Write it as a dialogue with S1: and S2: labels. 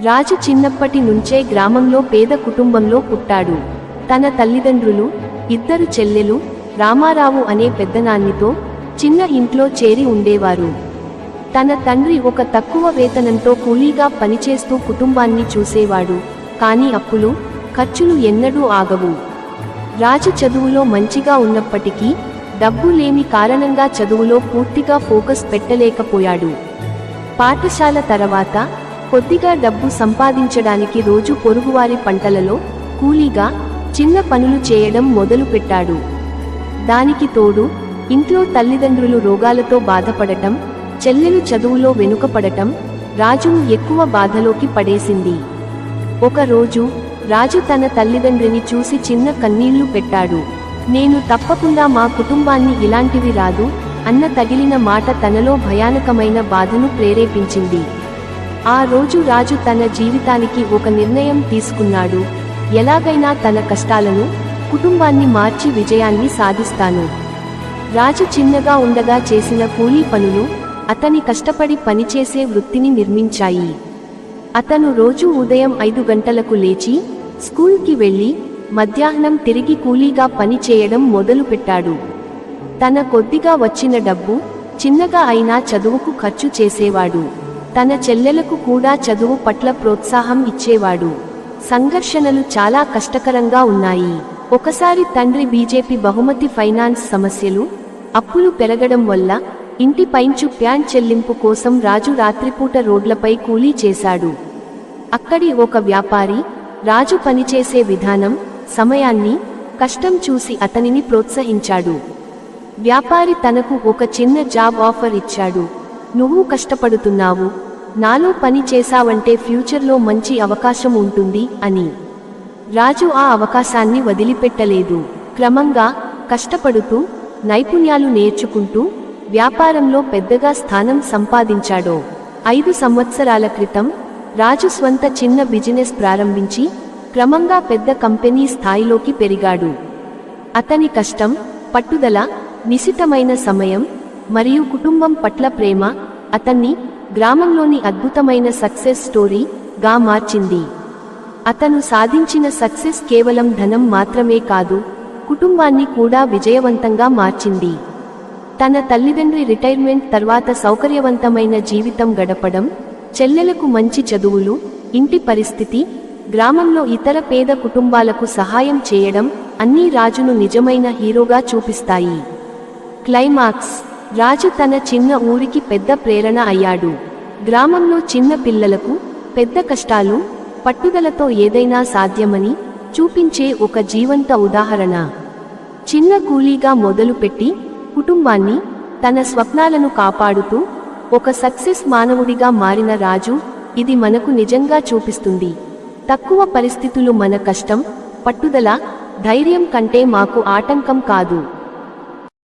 S1: రాజు చిన్నప్పటి నుంచే గ్రామంలో పేద కుటుంబంలో పుట్టాడు. తన తల్లిదండ్రులు, ఇద్దరు చెల్లెలు, రామారావు అనే పెద్దనాన్నితో చిన్న ఇంట్లో చేరి ఉండేవారు. తన తండ్రి ఒక తక్కువ వేతనంతో కూలీగా పనిచేస్తూ కుటుంబాన్ని చూసేవాడు. కాని అప్పులు, ఖర్చులు ఎన్నడూ ఆగవు. రాజు చదువులో మంచిగా ఉన్నప్పటికీ డబ్బు లేమి కారణంగా చదువులో పూర్తిగా ఫోకస్ పెట్టలేకపోయాడు. పాఠశాల తర్వాత కొద్దిగా డబ్బు సంపాదించడానికి రోజు పొరుగువారి పంటలలో కూలీగా చిన్న పనులు చేయడం మొదలుపెట్టాడు. దానికి తోడు ఇంట్లో తల్లిదండ్రులు రోగాలతో బాధపడటం, చెల్లెలు చదువులో వెనుకపడటం రాజును ఎక్కువ బాధలోకి పడేసింది. ఒకరోజు రాజు తన తల్లిదండ్రిని చూసి చిన్న కన్నీళ్లు పెట్టాడు. నేను తప్పకుండా మా కుటుంబాన్ని ఇలాంటివి రాదు అన్న తగిలిన మాట తనలో భయానకమైన బాధను ప్రేరేపించింది. ఆ రోజు రాజు తన జీవితానికి ఒక నిర్ణయం తీసుకున్నాడు. ఎలాగైనా తన కష్టాలను, కుటుంబాన్ని మార్చి విజయాన్ని సాధిస్తాను. రాజు చిన్నగా ఉండగా చేసిన కూలీ పనులు అతని కష్టపడి పనిచేసే వృత్తిని నిర్మించాయి. అతను రోజు ఉదయం 5 గంటలకు లేచి స్కూల్కి వెళ్లి మధ్యాహ్నం తిరిగి కూలీగా పని చేయడం మొదలుపెట్టాడు. తన కొద్దిగా వచ్చిన డబ్బు చిన్నగా అయినా చదువుకు ఖర్చు చేసేవాడు. తన చెల్లెలకు కూడా చదువు పట్ల ప్రోత్సాహం ఇచ్చేవాడు. సంఘర్షణలు చాలా కష్టకరంగా ఉన్నాయి. ఒకసారి తండ్రి బీజేపీ బహుమతి ఫైనాన్స్ సమస్యలు, అప్పులు పెరగడం వల్ల ఇంటి పైంచు ప్యాంట్ చెల్లింపు కోసం రాజు రాత్రిపూట రోడ్లపై కూలీ చేశాడు. అక్కడి ఒక వ్యాపారి రాజు పనిచేసే విధానం, సమయాన్ని, కష్టం చూసి అతనిని ప్రోత్సహించాడు. వ్యాపారి తనకు ఒక చిన్న జాబ్ ఆఫర్ ఇచ్చాడు. నువ్వు కష్టపడుతున్నావు, నాలో పని చేశావంటే ఫ్యూచర్లో మంచి అవకాశం ఉంటుంది అని. రాజు ఆ అవకాశాన్ని వదిలిపెట్టలేదు. క్రమంగా కష్టపడుతూ నైపుణ్యాలు నేర్చుకుంటూ వ్యాపారంలో పెద్దగా స్థానం సంపాదించాడు. 5 సంవత్సరాల క్రితం రాజు స్వంత చిన్న బిజినెస్ ప్రారంభించి క్రమంగా పెద్ద కంపెనీ స్థాయిలోకి పెరిగాడు. అతని కష్టం, పట్టుదల, నిశితమైన సమయం మరియు కుటుంబం పట్ల ప్రేమ అతన్ని గ్రామంలోని అద్భుతమైన సక్సెస్ స్టోరీ గా మార్చింది. అతను సాధించిన సక్సెస్ కేవలం ధనం మాత్రమే కాదు, కుటుంబాన్ని కూడా విజయవంతంగా మార్చింది. తన తల్లిదండ్రి రిటైర్మెంట్ తర్వాత సౌకర్యవంతమైన జీవితం గడపడం, చెల్లెలకు మంచి చదువులు, ఇంటి పరిస్థితి, గ్రామంలో ఇతర పేద కుటుంబాలకు సహాయం చేయడం అన్నీ రాజును నిజమైన హీరోగా చూపిస్తాయి. క్లైమాక్స్: రాజు తన చిన్న ఊరికి పెద్ద ప్రేరణ అయ్యాడు. గ్రామంలో చిన్న పిల్లలకు పెద్ద కష్టాలు, పట్టుదలతో ఏదైనా సాధ్యమని చూపించే ఒక జీవంత ఉదాహరణ. చిన్న కూలీగా మొదలుపెట్టి కుటుంబాన్ని, తన స్వప్నాలను కాపాడుతూ ఒక సక్సెస్ మానవుడిగా మారిన రాజు ఇది మనకు నిజంగా చూపిస్తుంది. తక్కువ పరిస్థితులు మన కష్టం, పట్టుదల, ధైర్యం కంటే మాకు ఆటంకం కాదు.